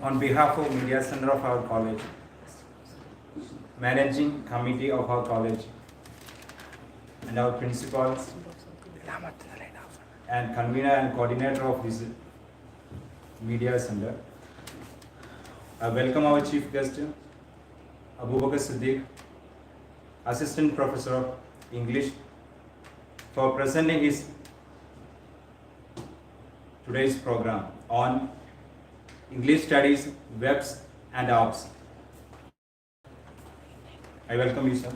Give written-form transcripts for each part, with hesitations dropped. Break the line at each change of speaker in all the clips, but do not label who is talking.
on behalf of Media Center of our college, Managing Committee of our college, and our principals, and convener and coordinator of this Media Center, I welcome our chief guest, Abubakar Siddiq, Assistant Professor of English, for presenting his today's program on English Studies, Webs and Apps. I welcome you, sir.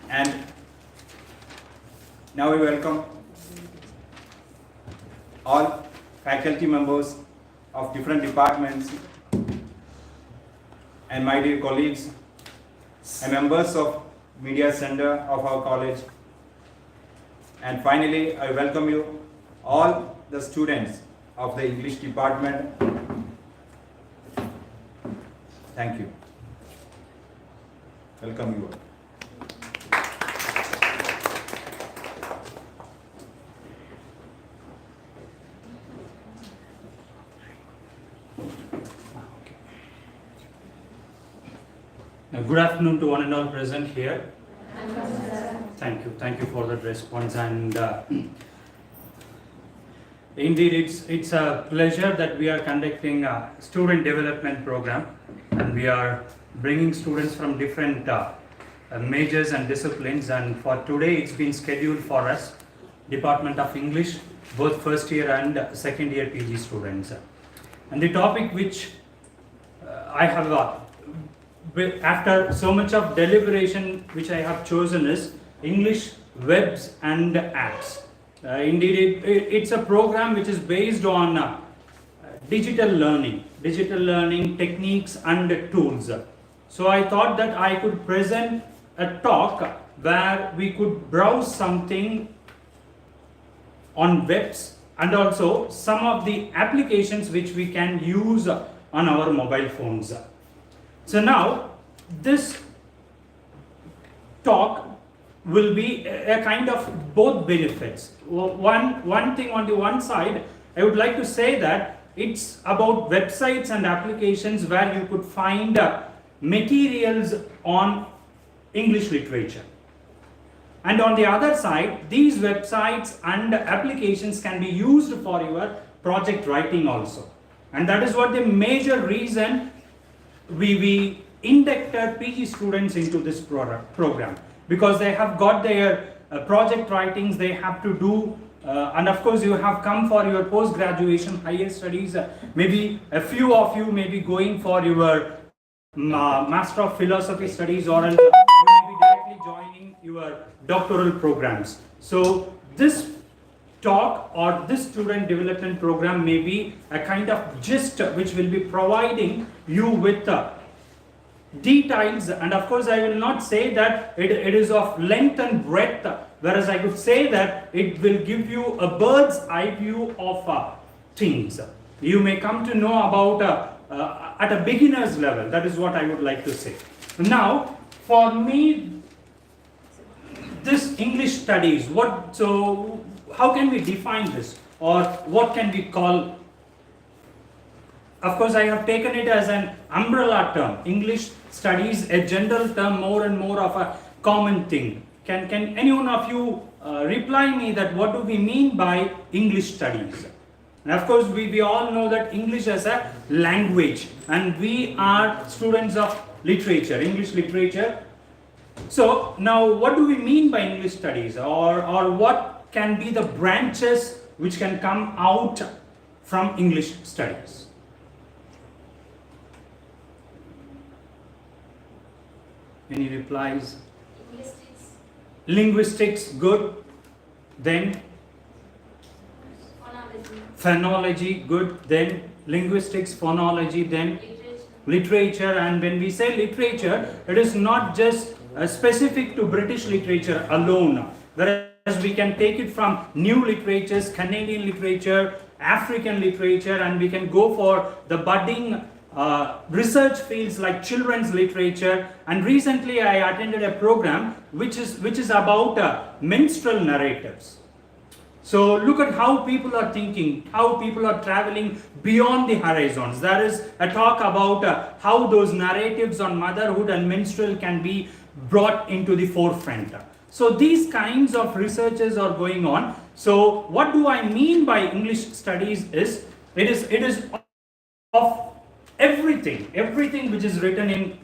And now we welcome all faculty members of different departments and my dear colleagues and members of Media Center of our college. And finally, I welcome you all the students of the English department. Thank you. Welcome you all.
Good afternoon to one and all present here. Thank you for that response, and indeed it's a pleasure that we are conducting a student development program, and we are bringing students from different majors and disciplines, and for today it's been scheduled for us, Department of English, both first year and second year PG students. And the topic which I have after so much of deliberation which I have chosen is English Webs and Apps. Indeed, it's a program which is based on digital learning techniques and tools. So I thought that I could present a talk where we could browse something on webs and also some of the applications which we can use on our mobile phones. So now this talk will be a kind of both benefits. One thing on the one side, I would like to say that it's about websites and applications where you could find materials on English literature. And on the other side, these websites and applications can be used for your project writing also. And that is what the major reason we inducted PG students into this program, because they have got their project writings they have to do, and of course you have come for your post-graduation higher studies. Maybe a few of you may be going for your Master of Philosophy studies, or else you may be directly joining your doctoral programs. So this talk or this student development program may be a kind of gist which will be providing you with details, and of course I will not say that it is of length and breadth, whereas I could say that it will give you a bird's eye view of things. You may come to know about at a beginner's level. That is what I would like to say. Now for me, this English studies, how can we define this, or what can we call? Of course, I have taken it as an umbrella term. English studies, a general term, more and more of a common thing. Can any one of you reply me that what do we mean by English studies? And of course, we all know that English as a language, and we are students of literature, English literature. So now, what do we mean by English studies, or what can be the branches which can come out from English studies? Any replies? Linguistics, good. Then phonology, good. Then linguistics, phonology, then literature. And when we say literature, it is not just specific to British literature alone, whereas we can take it from new literatures, Canadian literature, African literature, and we can go for the budding research fields like children's literature. And recently I attended a program which is about menstrual narratives. So look at how people are thinking, how people are traveling beyond the horizons. There is a talk about how those narratives on motherhood and menstrual can be brought into the forefront. So these kinds of researches are going on. So what do I mean by English studies is, it is of everything which is written in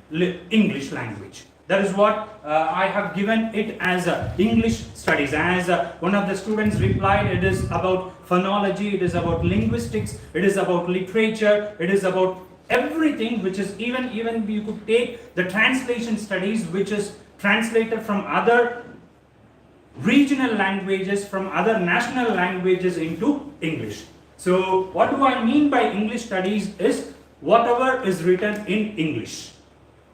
English language. That is what I have given it as English studies. As one of the students replied, it is about phonology, it is about linguistics, it is about literature, it is about everything which is, even you could take the translation studies, which is translated from other regional languages, from other national languages into English. So what do I mean by English studies is whatever is written in English.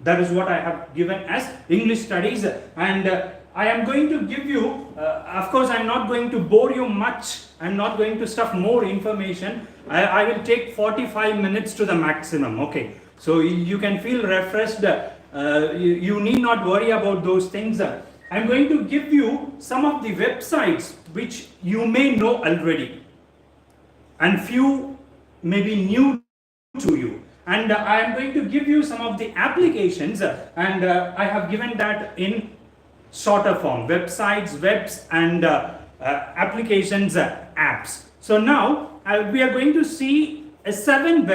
That is what I have given as English studies, and I am going to give you, of course I am not going to bore you much, I am not going to stuff more information. I will take 45 minutes to the maximum, okay. So you can feel refreshed, you need not worry about those things. I am going to give you some of the websites which you may know already, and few may be new to you. And I am going to give you some of the applications, and I have given that in shorter form: websites, webs, and applications, apps. So now we are going to see a series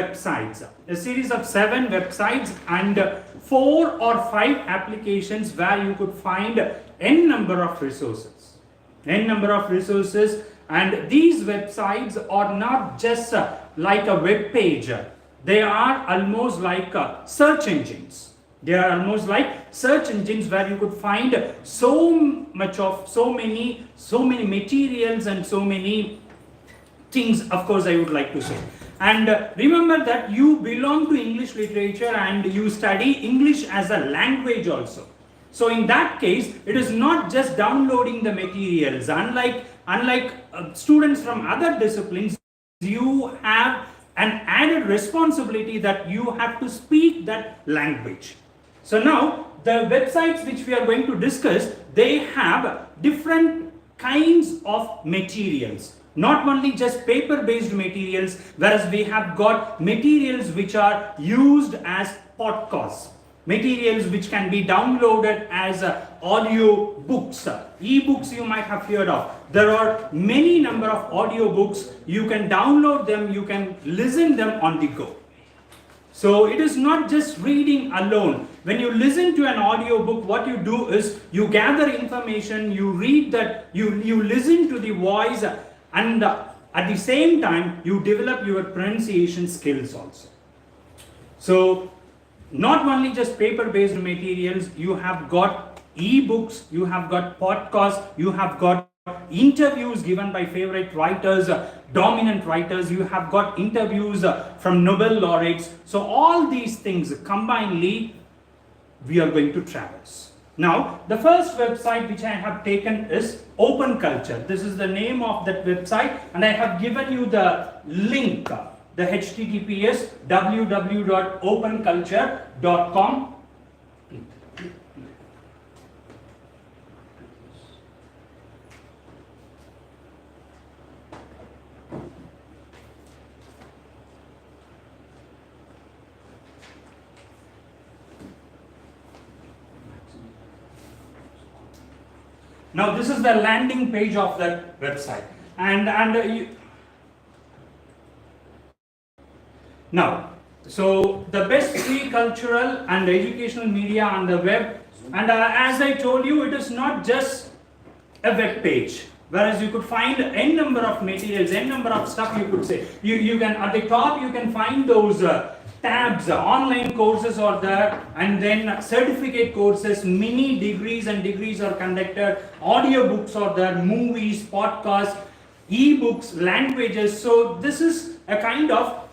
of 7 websites and 4 or 5 applications where you could find n number of resources. And these websites are not just like a web page. They are almost like search engines. They are almost like search engines where you could find so many materials and so many things, of course, I would like to say. And remember that you belong to English literature and you study English as a language also. So in that case, it is not just downloading the materials. Unlike students from other disciplines, you have an added responsibility that you have to speak that language. So now the websites which we are going to discuss, they have different kinds of materials. Not only just paper-based materials, whereas we have got materials which are used as podcasts, materials which can be downloaded as audio books, e-books you might have heard of. There are many number of audio books. You can download them, you can listen them on the go. So it is not just reading alone. When you listen to an audio book, what you do is you gather information, you read that, you listen to the voice, and at the same time you develop your pronunciation skills also. So not only just paper-based materials, you have got e-books, you have got podcasts, you have got interviews given by favorite writers, dominant writers, you have got interviews from Nobel laureates. So all these things combinedly we are going to traverse. Now the first website which I have taken is Open Culture. This is the name of that website, and I have given you the link, the HTTPS www.openculture.com. Now this is the landing page of that website, now, so the best free cultural and educational media on the web, and as I told you, it is not just a web page, whereas you could find n number of materials, n number of stuff you could say. You can, at the top you can find those tabs, online courses are there, and then certificate courses, mini degrees and degrees are conducted, audio books are there, movies, podcasts, e-books, languages. So this is a kind of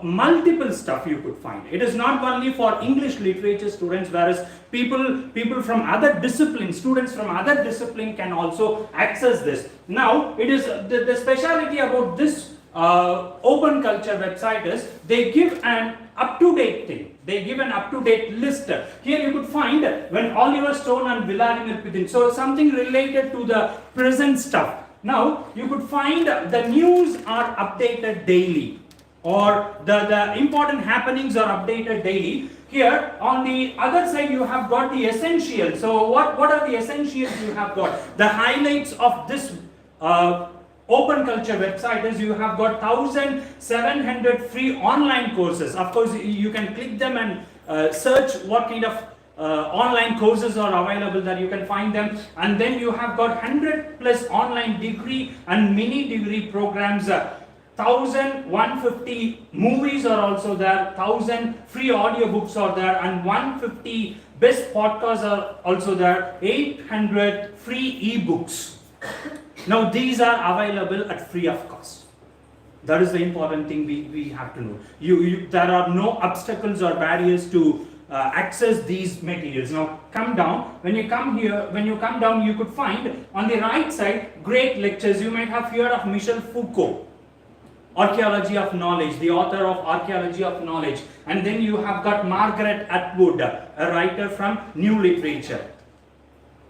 multiple stuff you could find. It is not only for English literature students, whereas people from other disciplines, students from other discipline can also access this. Now it is the speciality about this Open Culture website is they give an up-to-date thing. They give an up-to-date list. Here you could find when Oliver Stone and Vladimir Putin. So something related to the present stuff. Now you could find the news are updated daily, or the important happenings are updated daily. Here on the other side you have got the essentials. So what are the essentials you have got? The highlights of this open culture website is you have got 1,700 free online courses. Of course you can click them and search what kind of online courses are available, that you can find them. And then you have got 100 plus online degree and mini degree programs. 1,150 movies are also there, 1,000 free audiobooks are there, and 150 best podcasts are also there, 800 free ebooks. Now these are available at free of cost. That is the important thing we have to know. There are no obstacles or barriers to access these materials. Now come down. When you come down, you could find on the right side great lectures. You might have heard of Michel Foucault, Archaeology of Knowledge, the author of Archaeology of Knowledge. And then you have got Margaret Atwood, a writer from New Literature.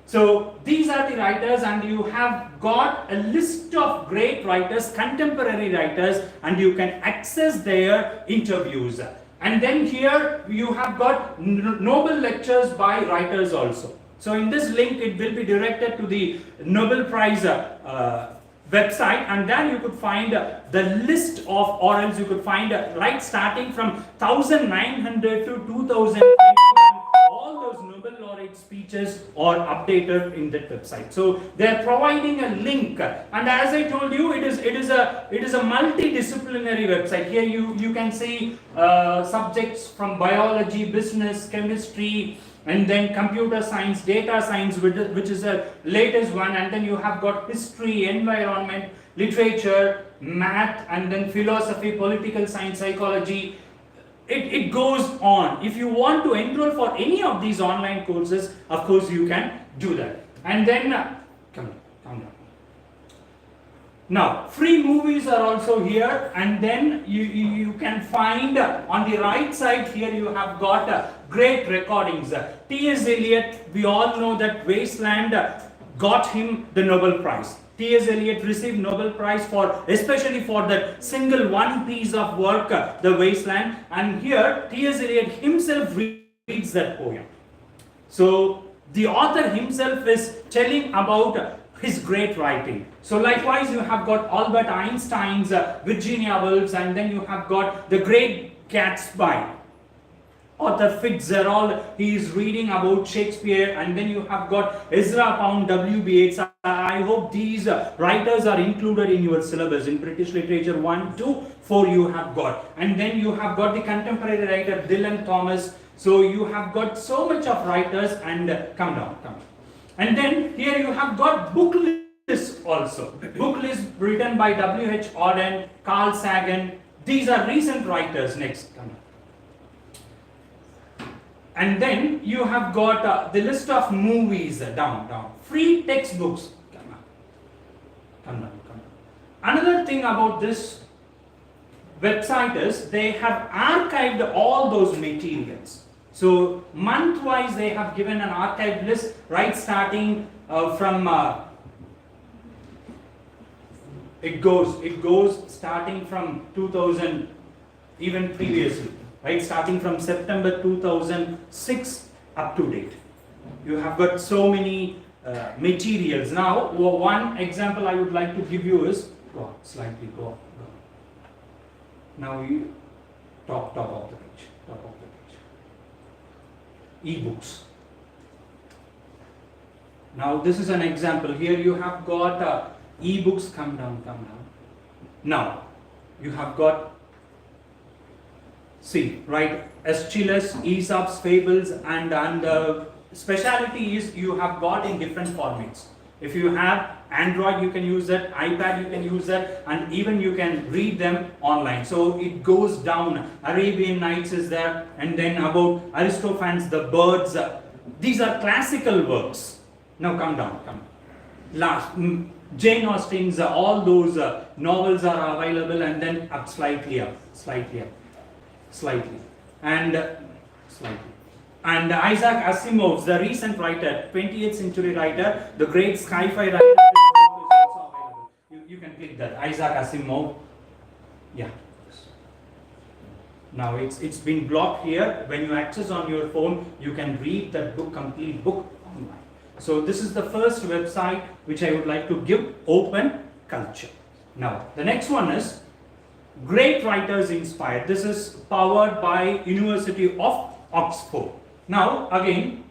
So these are the writers, and you have got a list of great writers, contemporary writers, and you can access their interviews. And then here you have got Nobel lectures by writers also. So in this link it will be directed to the Nobel Prize website, and there you could find the list of, or else you could find right starting from 1900 to 2021, all those Nobel laureate speeches are updated in that website. So they are providing a link, and as I told you, it is a multidisciplinary website. Here you can see subjects from biology, business, chemistry, and then computer science, data science, which is the latest one, and then you have got history, environment, literature, math, and then philosophy, political science, psychology. It goes on. If you want to enroll for any of these online courses, of course you can do that. And then come down. Now free movies are also here, and then you can find on the right side here you have got great recordings. T.S. Eliot, we all know that Wasteland got him the Nobel Prize. T.S. Eliot received Nobel Prize especially for that single one piece of work, The Wasteland. And here T.S. Eliot himself reads that poem. So the author himself is telling about his great writing. So likewise you have got Albert Einstein's Virginia Woolf, and then you have got the great Gatsby. Arthur Fitzgerald, he is reading about Shakespeare, and then you have got Ezra Pound, W.B. Yeats. I hope these writers are included in your syllabus. In British Literature 1, 2, 4 you have got. And then you have got the contemporary writer Dylan Thomas. So you have got so much of writers, and come down. And then here you have got book lists also. Book list written by W.H. Auden, Carl Sagan. These are recent writers. Next, come down. And then you have got the list of movies down. Free textbooks. Come down. Another thing about this website is they have archived all those materials. So month-wise they have given an archive list, right, starting from it goes starting from 2000, even previously. Right, starting from September 2006 up to date. You have got so many materials. Now, one example I would like to give you is, go on. Now you top of the page. Ebooks. Now this is an example. Here you have got ebooks. Come down. Now you have got, see, right, Aeschylus, Aesop's fables, and the speciality is you have got in different formats. If you have Android, you can use that, iPad, you can use that, and even you can read them online. So it goes down. Arabian Nights is there, and then about Aristophanes, the birds. These are classical works. Now come down. Last, Jane Austen's, all those novels are available, and then up slightly. And Isaac Asimov's, the recent writer, 20th century writer, the great sci-fi writer, is also available. click that. Isaac Asimov. Yeah. Now it's been blocked here. When you access on your phone, you can read that book, complete book online. So this is the first website which I would like to give, Open Culture. Now the next one is Great Writers Inspired. This is powered by University of Oxford. Now again,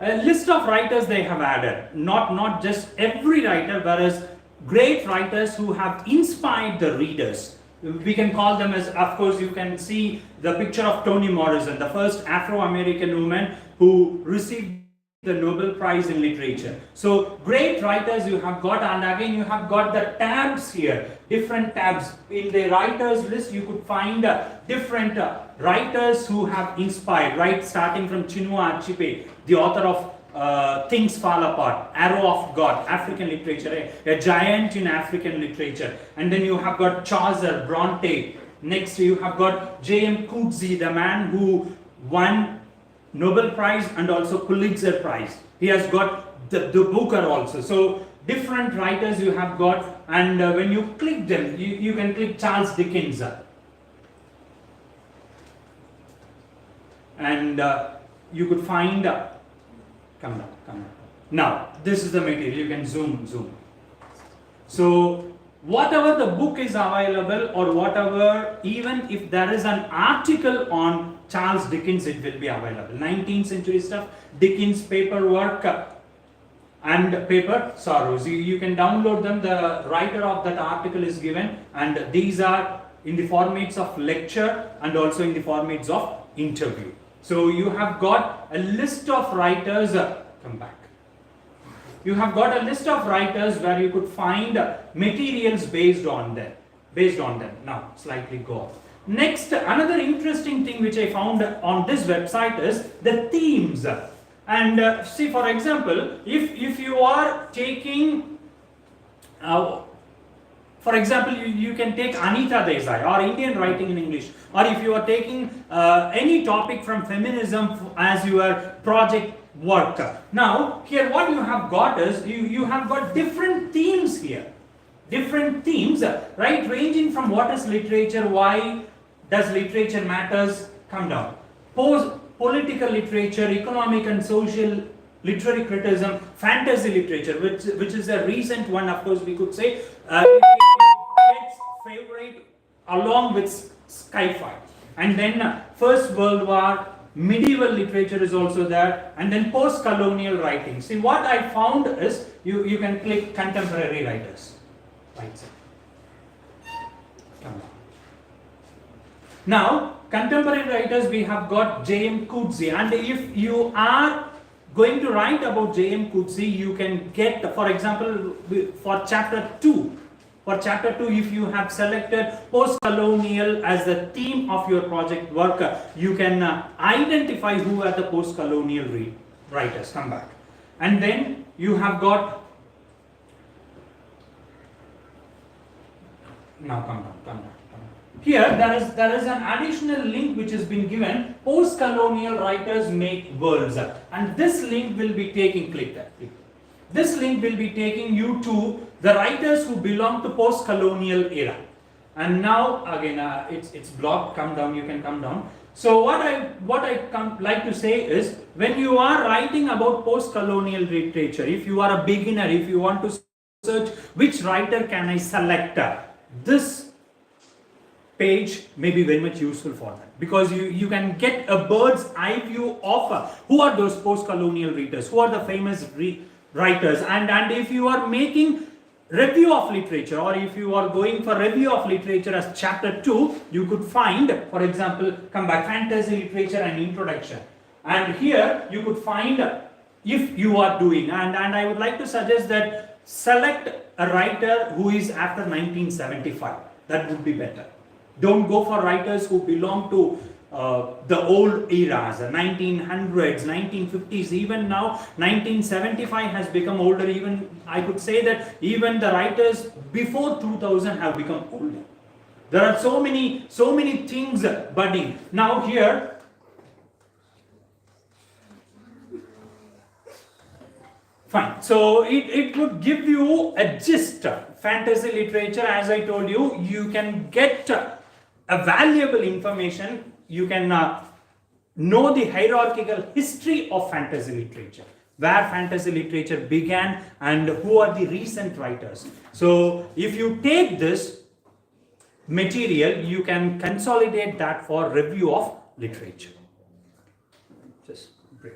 a list of writers they have added, not just every writer, whereas great writers who have inspired the readers. We can call them as, of course, you can see the picture of Toni Morrison, the first Afro-American woman who received the Nobel Prize in Literature. So great writers you have got, and again you have got the tabs here, different tabs. In the writers list you could find different writers who have inspired, right, starting from Chinua Achebe, the author of Things Fall Apart, Arrow of God, African literature, a giant in African literature. And then you have got Chaucer, Bronte. Next you have got J.M. Coetzee, the man who won Nobel Prize and also Pulitzer Prize. He has got the Booker also. So different writers you have got, and when you click them, you can click Charles Dickens. And you could find, come down. Now, this is the material, you can zoom. So, whatever the book is available, or whatever, even if there is an article on Charles Dickens, it will be available. 19th century stuff, Dickens paperwork and paper sorrows. You can download them. The writer of that article is given, and these are in the formats of lecture and also in the formats of interview. So you have got a list of writers, come back. You have got a list of writers where you could find materials based on them. Now, slightly go off. Next, another interesting thing which I found on this website is the themes. And see, for example, if you are taking, for example, you can take Anita Desai or Indian writing in English, or if you are taking any topic from feminism as your project work. Now, here what you have got is, you have got different themes here. Different themes, right, ranging from what is literature, why does literature matters, come down. Political literature, economic and social literary criticism, fantasy literature, which is a recent one, of course, we could say, it gets favorite along with sci-fi. And then First World War, medieval literature is also there, and then post-colonial writing. See, what I found is, you can click contemporary writers. Right side. Now, contemporary writers, we have got J.M. Coetzee, and if you are going to write about J.M. Coetzee, you can get, for example, for chapter 2, if you have selected post-colonial as the theme of your project work, you can identify who are the post-colonial writers. Come back. And then you have got, now come down. Here there is an additional link which has been given, post-colonial writers make worlds, and this link will be taking, click that. This link will be taking you to the writers who belong to post-colonial era. And now again it's blocked, come down, you can come down. So what I like to say is, when you are writing about post-colonial literature, if you are a beginner, if you want to search which writer can I select, this page may be very much useful for that, because you can get a bird's eye view of who are those post-colonial readers, who are the famous writers, and if you are making review of literature, or if you are going for review of literature as chapter 2, you could find, for example, come back, fantasy literature and introduction, and here you could find, if you are doing, and I would like to suggest that select a writer who is after 1975, that would be better. Don't go for writers who belong to the old eras, 1900s, 1950s, even now 1975 has become older. Even I could say that even the writers before 2000 have become older. There are so many things budding. Now here, Fine. So it would give you a gist. Fantasy literature, as I told you, you can get a valuable information. You can know the hierarchical history of fantasy literature, where fantasy literature began and who are the recent writers. So if you take this material, you can consolidate that for review of literature. Just break.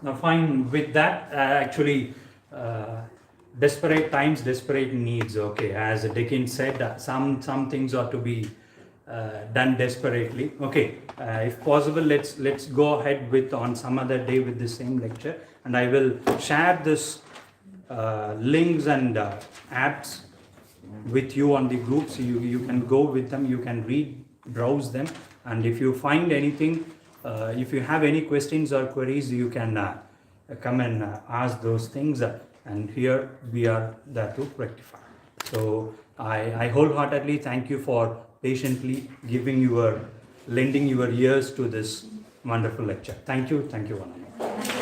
Now, fine with that. Actually, desperate times, desperate needs. Okay, as Dickens said, some things are to be done desperately. Okay, if possible, let's go ahead with on some other day with the same lecture, and I will share this links and apps with you on the groups. You can go with them, you can read, browse them, and if you find anything, if you have any questions or queries, you can come and ask those things, and here we are there to rectify. So I wholeheartedly thank you for patiently lending your ears to this wonderful lecture. Thank you, one and all.